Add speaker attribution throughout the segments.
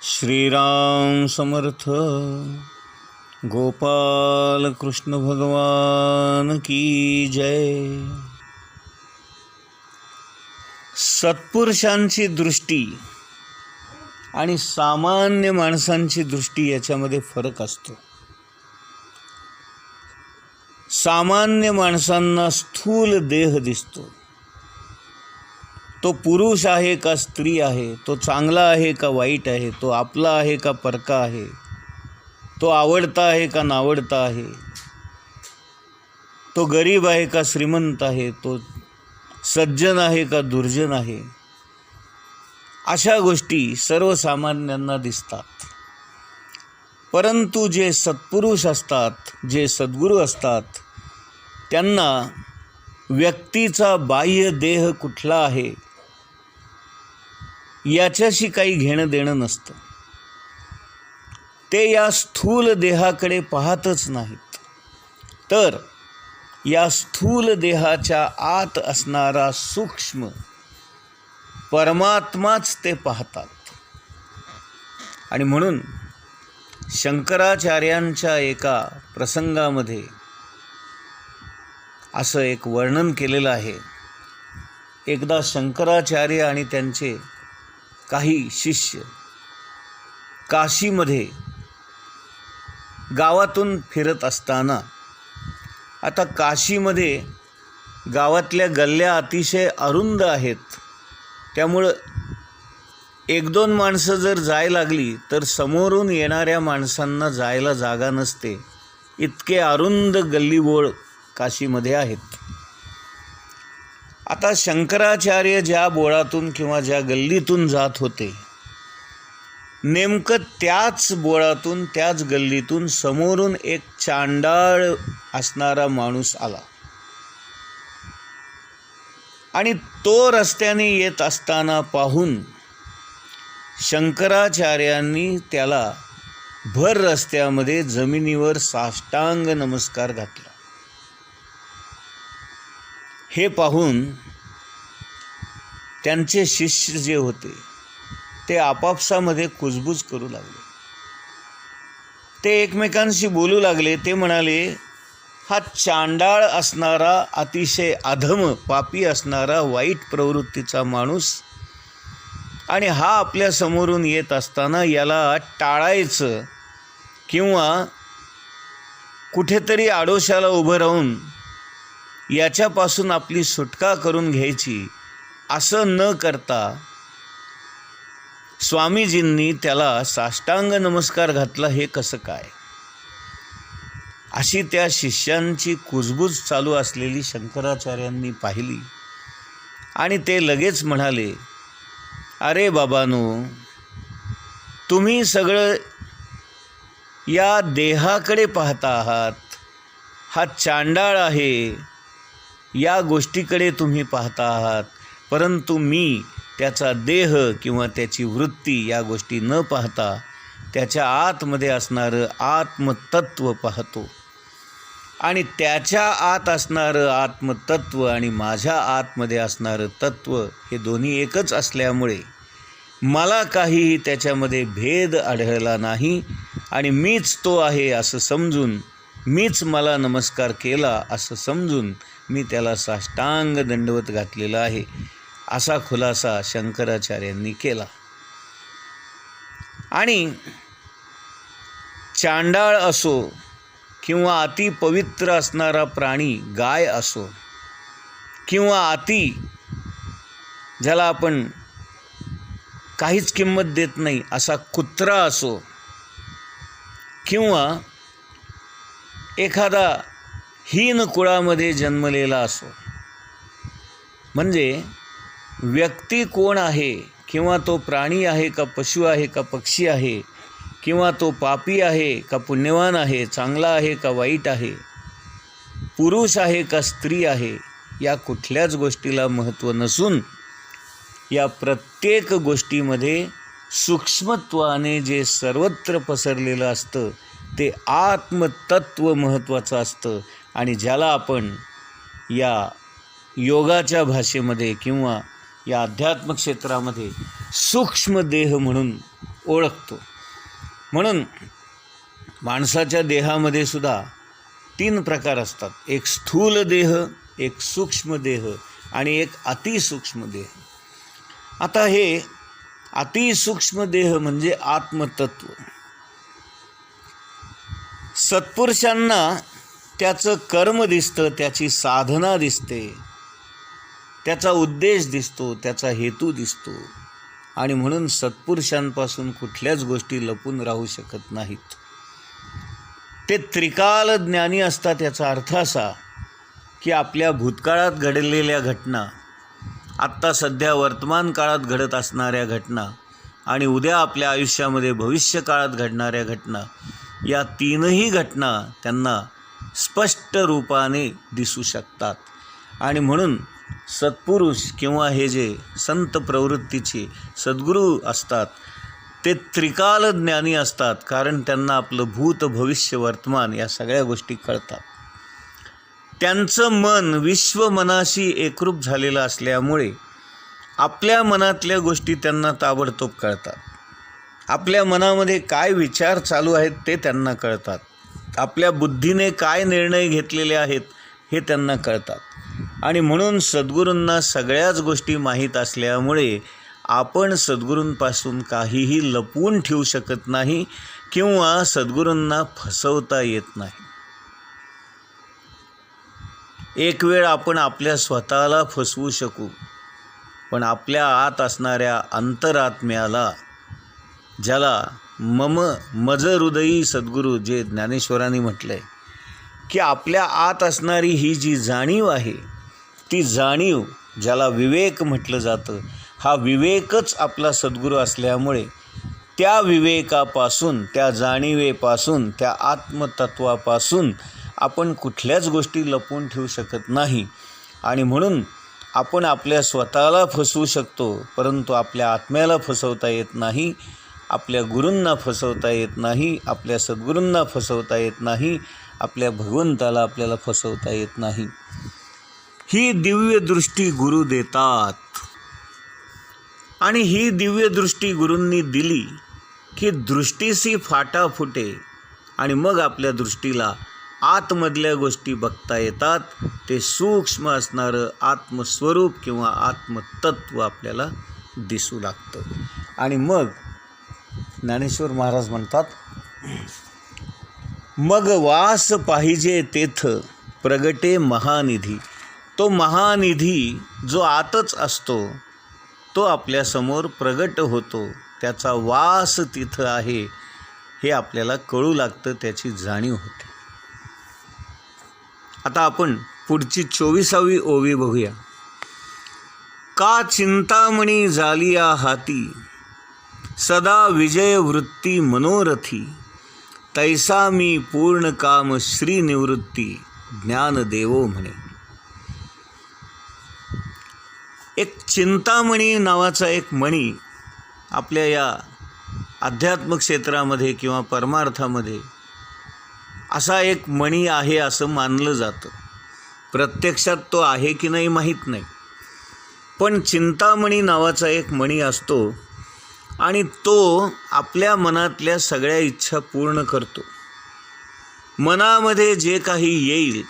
Speaker 1: श्रीराम समर्थ. गोपाल कृष्ण भगवान की जय. सत्पुरुषांची दृष्टी आणि सामान्य माणसांची दृष्टी याच्यामध्ये फरक असतो. सामान्य माणसांना स्थूल देह दिसतो. तो पुरुष आहे का स्त्री आहे, तो चांगला आहे का वाईट आहे, तो आपला आहे का परका आहे, तो आवडता आहे का नावडता आहे, तो गरीब आहे का श्रीमंत आहे, तो सज्जन आहे का दुर्जन आहे, अशा गोष्टी सर्वसामान्यांना दिसतात. परंतु जे सत्पुरुष असतात, जे सद्गुरू असतात, त्यांना व्यक्तीचा बाह्य देह कुठला आहे याच्याशी काही घेणं देणं नसतं. ते या स्थूल देहाकडे पाहतच नाहीत, तर या स्थूल देहाच्या आत असणारा सूक्ष्म परमात्माच ते पाहतात. आणि म्हणून शंकराचार्यांच्या एका प्रसंगामध्ये असं एक वर्णन केलेलं आहे. एकदा शंकराचार्य आणि त्यांचे काही शिष्य काशीमध्ये गावातून फिरत असताना, आता काशीमध्ये गावातल्या गल्ल्या अतिशय अरुंद आहेत, त्यामुळं एक दोन माणसं जर जायला लागली तर समोरून येणाऱ्या माणसांना जायला जागा नसते. इतके अरुंद गल्लीबोळ काशीमध्ये आहेत. आता शंकराचार्य ज्या बोळातून किंवा ज्या गल्लीतून जात होते, नेमकं त्याच बोळातून त्याच गल्लीतून समोरून एक चांडाळ असणारा माणूस आला आणि तो रस्त्याने येत असताना पाहून शंकराचार्यांनी त्याला भर रस्त्यामध्ये जमिनीवर साष्टांग नमस्कार घातला. हे पाहून त्यांचे शिष्य जे होते ते आपापसामध्ये कुजबूज करू लागले. ते एकमेकांशी बोलू लागले. ते म्हणाले, हा चांडाळ असणारा, अतिशय अधम पापी असणारा, वाईट प्रवृत्तीचा माणूस, आणि हा आपल्या समोरून येत असताना याला टाळायचं किंवा कुठेतरी आडोशाला उभं राहून याच्यापासून आपली सुटका करून घ्यायची, असं न करता स्वामीजींनी त्याला साष्टांग नमस्कार घातला. हे कसं काय? अशी त्या शिष्यांची कुजबूज चालू असलेली शंकराचार्यांनी पाहिली आणि ते लगेच म्हणाले, अरे बाबांनो, तुम्ही सगळं या देहाकडे पाहता आहात. हा चांडाळ आहे या गोष्टीकडे तुम्ही पाहता आहात, परंतु मी त्याचा देह किंवा त्याची वृत्ती या गोष्टी न पाहता त्याच्या आतमध्ये असणारं आत्मतत्व पाहतो. आणि त्याच्या आत असणारं आत्मतत्व आणि माझ्या आतमध्ये असणारं तत्व हे दोन्ही एकच असल्यामुळे मला काहीही त्याच्यामध्ये भेद आढळला नाही आणि मीच तो आहे असं समजून, मीच मला नमस्कार केला असं समजून मी त्याला साष्टांग दंडवत घातलेला आहे, असा खुलासा शंकराचार्यांनी केला. आणि चांडाळ असो किंवा अति पवित्र असणारा प्राणी गाय असो, किंवा अति ज्याला आपण काहीच किंमत देत नाही असा कुत्रा असो, किंवा एखादा हीन कुळामध्ये जन्मलेला असो, म्हणजे व्यक्ती कोण आहे, किंवा तो प्राणी आहे का पशु आहे का पक्षी आहे, किंवा तो पापी आहे का पुण्यवान आहे, चांगला आहे का वाईट आहे, पुरुष आहे का स्त्री आहे, या कुठल्याच गोष्टीला महत्त्व नसून या प्रत्येक गोष्टीमध्ये सूक्ष्मत्वाने जे सर्वत्र पसरलेलं असतं ते आत्मतत्व महत्त्वाचं असतं. आणि ज्याला आपण या योगाच्या भाषेमध्ये किंवा या अध्यात्म क्षेत्रामध्ये सूक्ष्म देह म्हणून ओळखतो. म्हणून माणसाच्या देहामध्ये सुद्धा 3 प्रकार असतात. एक स्थूल देह, एक सूक्ष्म देह आणि एक अतिसूक्ष्म देह. आता हे अतिसूक्ष्म देह म्हणजे आत्मतत्व. सत्पुरुषांना त्याचं कर्म दिसतं, त्याची साधना दिसते, त्याचा उद्देश दिसतो, त्याचा हेतू दिसतो. आणि म्हणून सत्पुरुषांपासून कुठल्याच गोष्टी लपून राहू शकत नाहीत. ते त्रिकाल ज्ञानी असतात. याचा अर्थ असा की आपल्या भूतकाळात घडलेल्या घटना, आत्ता सध्या वर्तमान काळात घडत असणाऱ्या घटना आणि उद्या आपल्या आयुष्यामध्ये भविष्य काळात घडणाऱ्या घटना, या 3ही घटना त्यांना स्पष्ट रूपाने दिसू शकतात. आणि म्हणून सत्पुरुष किंवा हे जे संत प्रवृत्तीचे सद्गुरू असतात ते त्रिकाल ज्ञानी असतात. कारण त्यांना आपलं भूत, भविष्य, वर्तमान या सगळ्या गोष्टी कळतात. त्यांचं मन विश्वमनाशी एकरूप झालेलं असल्यामुळे आपल्या मनातल्या गोष्टी त्यांना ताबडतोब कळतात. आपल्या मनामध्ये काय विचार चालू आहेत ते त्यांना कळतात. आपल्या बुद्धीने काय निर्णय घेतलेले आहेत हे त्यांना कळतात. आणि म्हणून सद्गुरूंना सगळ्याच गोष्टी माहीत असल्यामुळे आपण सद्गुरूंपासून काहीही लपवून ठेवू शकत नाही किंवा सद्गुरूंना फसवता येत नाही. एक वेळ आपण आपल्या स्वतःला फसवू शकू, पण आपल्या आत असणाऱ्या अंतरात्म्याला, ज्याला मज हृदयी सद्गुरू, जे ज्ञानेश्वरांनी म्हटलं आहे की आपल्या आत असणारी ही जी जाणीव आहे, ती जाणीव ज्याला विवेक म्हटलं जातं, हा विवेकच आपला सद्गुरू असल्यामुळे त्या विवेकापासून, त्या जाणीवेपासून, त्या आत्मतत्वापासून आपण कुठल्याच गोष्टी लपवून ठेवू शकत नाही. आणि म्हणून आपण आपल्या स्वतःला फसवू शकतो, परंतु आपल्या आत्म्याला फसवता येत नाही, आपल्या गुरूंना फसवता येत नाही, आपल्या सद्गुरूंना फसवता येत नाही, आपल्या भगवंताला आपल्याला फसवता येत नाही. ही दिव्य दृष्टी गुरु देतात. आणि ही दिव्य दृष्टी गुरूंनी दिली की दृष्टीसी फाटा फुटे आणि मग आपल्या दृष्टीला आतमधल्या गोष्टी बघता येतात. ते सूक्ष्म असणारं आत्मस्वरूप किंवा आत्मतत्व आपल्याला दिसू लागतं. आणि मग ज्ञानेश्वर महाराज म्हणतात, मग वास पाहिजे तेथ प्रगटे महानिधी. तो महानिधी जो आतच असतो तो आपल्यासमोर प्रगट होतो. त्याचा वास तिथं आहे हे आपल्याला कळू लागतं, त्याची जाणीव होते. आता आपण पुढची 24वी ओवी बघूया. का चिंतामणी झालिया हाती, सदा विजय वृत्ती मनोरथी. तैसा मी पूर्ण काम श्री निवृत्ती, ज्ञान देवो म्हणे. एक चिंतामणी नावाचा एक मणी आपल्या या अध्यात्म क्षेत्रामध्ये किंवा परमार्थामध्ये असा एक मणी आहे असं मानलं जातं. प्रत्यक्षात तो आहे की नाही माहीत नाही, पण चिंतामणी नावाचा एक मणी असतो आणि तो आपल्या मनातल्या सगळ्या इच्छा पूर्ण करतो. मनामध्ये जे काही येईल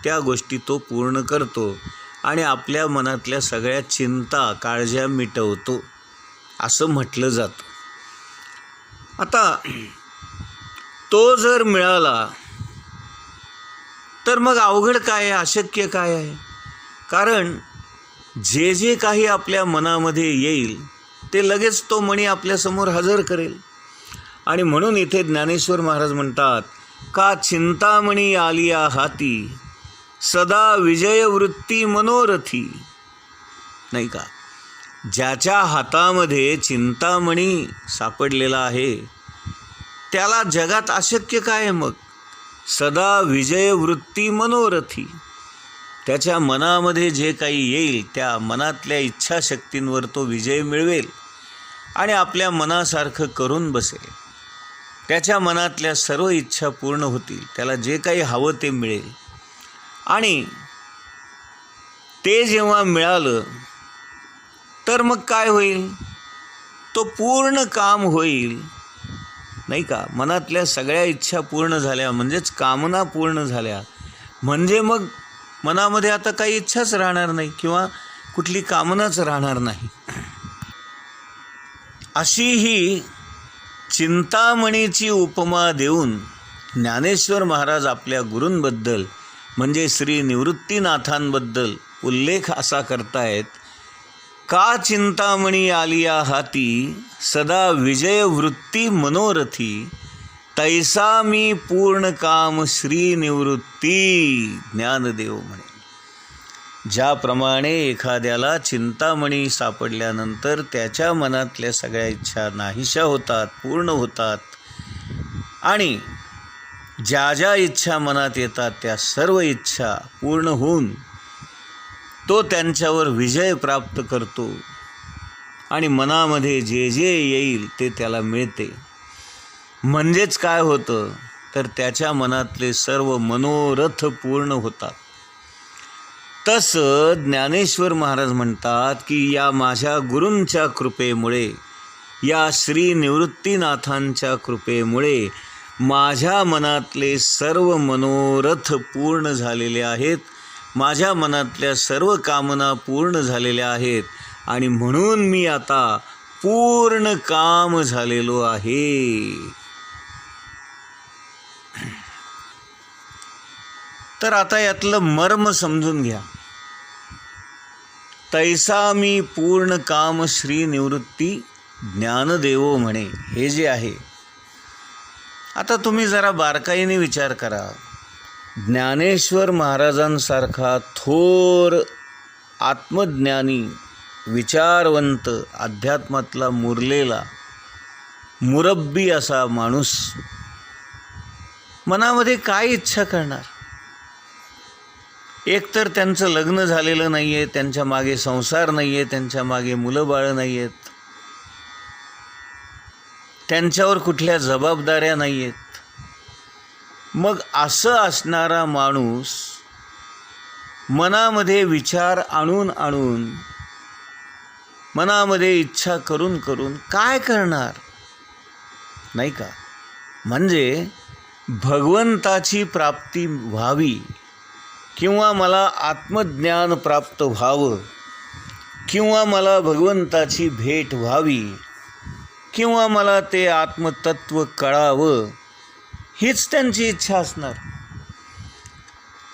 Speaker 1: त्या गोष्टी तो पूर्ण करतो आणि आपल्या मनातल्या सगळ्या चिंता, काळज्या मिटवतो असं म्हटलं जातं. आता तो जर मिळाला तर मग अवघड काय आहे, अशक्य काय आहे? कारण जे जे काही आपल्या मनामध्ये येईल ते लगेच तो मणी आपल्यासमोर हजर करेल. आणि म्हणून इथे ज्ञानेश्वर महाराज म्हणतात, का चिंतामणी आलिया हाती, सदा विजय वृत्ती मनोरथी. नाही का, ज्याच्या हातामध्ये चिंतामणी सापडलेला आहे त्याला जगात अशक्य काय आहे? मग सदा विजय वृत्ती मनोरथी. त्याच्या मनामध्ये जे काही येईल त्या मनातल्या इच्छाशक्तींवर तो विजय मिळवेल आणि आपल्या मनासारखं करून बसेल. त्याच्या मनातल्या सर्व इच्छा पूर्ण होतील, त्याला जे काही हवं ते मिळेल. आणि ते जेव्हा मिळालं तर मग काय होईल? तो पूर्ण काम होईल, नाही का. मनातल्या सगळ्या इच्छा पूर्ण झाल्या म्हणजेच कामना पूर्ण झाल्या म्हणजे मग मनामध्ये आता काही इच्छाच राहणार नाही किंवा कुठली कामनाच राहणार नाही. अशी ही चिंतामणीची उपमा देऊन ज्ञानेश्वर महाराज आपल्या गुरूंबद्दल म्हणजे श्री निवृत्तीनाथांबद्दल उल्लेख असा करतायत, का चिंतामणी आलिया हाती सदा विजय वृत्ती मनोरथी, तैसा मी पूर्ण काम श्री निवृत्ती ज्ञानदेव म्हणे. ज्याप्रमाणे एखाद्याला चिंतामणी सापडल्यानंतर त्याच्या मनातल्या सगळ्या इच्छा नाहीशा होतात, पूर्ण होतात आणि ज्या ज्या इच्छा मनात येतात त्या सर्व इच्छा पूर्ण होऊन तो त्यांच्यावर विजय प्राप्त करतो आणि मनामध्ये जे जे येईल ते त्याला मिळते. म्हणजेच काय होतं तर त्याच्या मनातले सर्व मनोरथ पूर्ण होतात. तसं ज्ञानेश्वर महाराज म्हणतात की या माझ्या गुरूंच्या कृपेमुळे, या श्री निवृत्तीनाथांच्या कृपेमुळे माझ्या मनातले सर्व मनोरथ पूर्ण झालेले आहेत, माझ्या मनातल्या सर्व कामना पूर्ण झालेल्या आहेत आणि म्हणून मी आता पूर्ण काम झालेलो आहे. तर आता यातलं मर्म समजून घ्या. तैसा मी पूर्ण काम श्री निवृत्ती ज्ञानदेवो म्हणे, हे जे आहे. आता तुम्ही जरा बारकाईने विचार करा. ज्ञानेश्वर महाराजांसारखा थोर आत्मज्ञानी, विचारवंत, अध्यात्मातला मुरलेला, मुरब्बी असा माणूस मनामध्ये काय इच्छा करणार? एक तर त्यांचं लग्न झालेलं नाही आहे, त्यांच्या मागे संसार नाही आहे, त्यांच्या मागे मुलं बाळं नाही आहेत, त्यांच्यावर कुठल्या जबाबदाऱ्या नाही आहेत. मग असं असणारा माणूस मनामध्ये विचार आणून आणून, मनामध्ये इच्छा करून करून काय करणार, नाही का. म्हणजे भगवंताची प्राप्ती व्हावी किंवा मला आत्मज्ञान प्राप्त व्हावं किंवा मला भगवंताची भेट व्हावी किंवा मला ते आत्मतत्व कळावं, हीच त्यांची इच्छा असणार.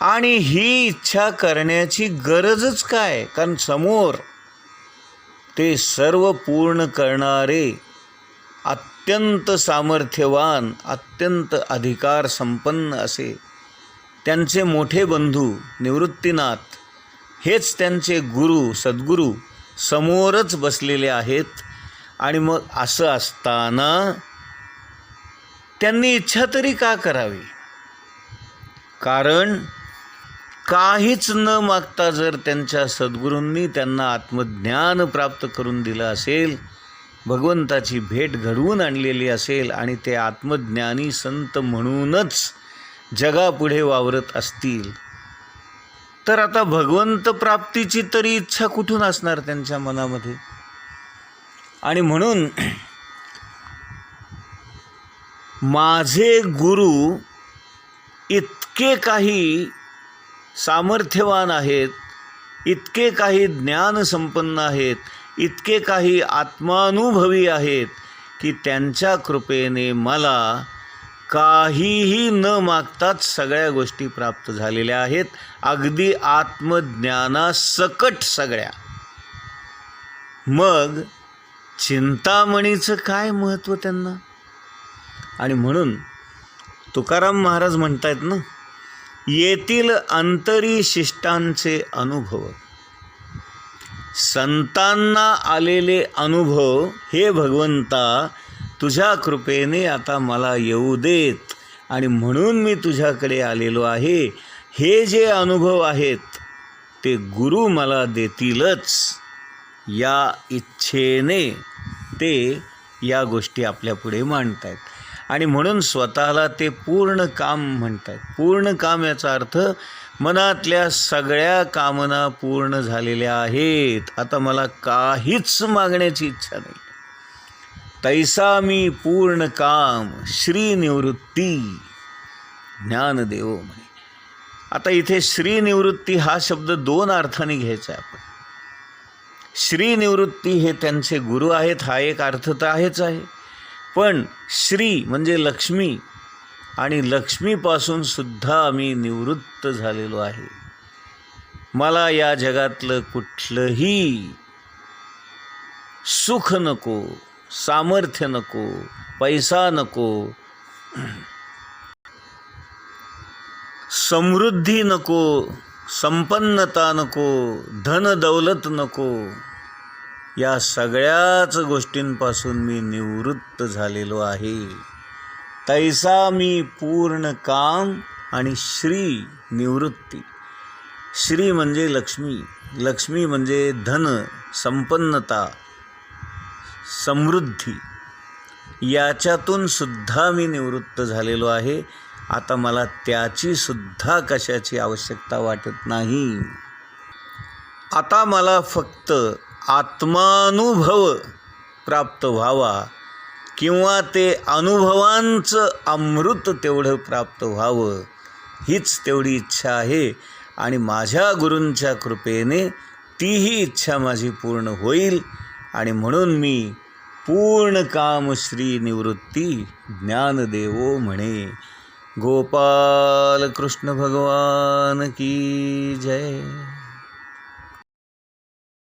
Speaker 1: आणि ही इच्छा करण्याची गरजच काय, कारण समोर ते सर्व पूर्ण करणारे अत्यंत सामर्थ्यवान, अत्यंत अधिकार संपन्न असे त्यांचे मोठे बंधू निवृत्तीनाथ, हेच त्यांचे गुरु सद्गुरू समोरच बसलेले आहेत. आणि मग असं असताना त्यांनी इच्छा तरी का करावी? कारण काहीच न मागता जर त्यांच्या सद्गुरूंनी त्यांना आत्मज्ञान प्राप्त करून दिलं असेल, भगवंताची भेट घडवून आणलेली असेल आणि ते आत्मज्ञानी संत म्हणूनच जगापुढे वावरत असतील, तर आता भगवंत प्राप्तीची तरी इच्छा कुठून असणार त्यांच्या मनामध्ये? आणि म्हणून माझे गुरु इतके काही सामर्थ्यवान आहेत, इतके काही ज्ञान संपन्न आहेत, इतके काही आत्मानुभवी आहेत की त्यांच्या कृपेने मला काहीही न मागताच सगळ्या गोष्टी प्राप्त झालेल्या आहेत, अगदी आत्मज्ञानासकट सगळ्या. मग चिंतामणीचं काय महत्त्व त्यांना? आणि म्हणून तुकाराम महाराज म्हणतायत ना, येतील अंतरी शिष्टांचे अनुभव. संतांना आलेले अनुभव हे भगवंता तुझ्या कृपेने आता मला येऊ देत आणि म्हणून मी तुझ्याकडे आलेलो आहे. हे जे अनुभव आहेत ते गुरु मला देतीलच या इच्छेने ते या गोष्टी आपल्यापुढे मांडत आहेत. आणि म्हणून स्वतःला ते पूर्ण काम म्हणतात. पूर्ण काम याचा अर्थ मनातल्या सगळ्या कामना पूर्ण झालेल्या आहेत, आता मला काहीच मागण्याची इच्छा नाही. तैसा मी पूर्ण काम श्रीनिवृत्ती ज्ञानदेव म्हणे. आता इथे श्रीनिवृत्ती हा शब्द दोन अर्थाने घ्यायचा आहे आपण. श्रीनिवृत्ती हे त्यांचे गुरु आहेत, हा एक अर्थ तर आहेच आहे, पण श्री म्हणजे लक्ष्मी, आणि लक्ष्मीपासून सुद्धा मी निवृत्त झालेलो आहे. मला या जगातलं कुठलंही सुख नको, सामर्थ्य नको, पैसा नको, समृद्धी नको, संपन्नता नको, धन दौलत नको, या सगळ्याच गोष्टींपासून मी निवृत्त झालेलो आहे. तैसा मी पूर्ण काम आणि श्री निवृत्ती. श्री म्हणजे लक्ष्मी, लक्ष्मी म्हणजे धन, संपन्नता, समृद्धी, याच्यातून सुद्धा मी निवृत्त झालेलो आहे. आता मला त्याची सुद्धा कशाची आवश्यकता वाटत नाही. आता मला फक्त आत्मानुभव प्राप्त व्हावा, किंवा ते अनुभवांचं अमृत तेवढं प्राप्त व्हावं, हीच तेवढी इच्छा आहे. आणि माझ्या गुरूंच्या कृपेने तीही इच्छा माझी पूर्ण होईल. आणि म्हणून मी पूर्ण काम श्री निवृत्ती ज्ञानदेवो म्हणे. गोपाल कृष्ण भगवान की जय.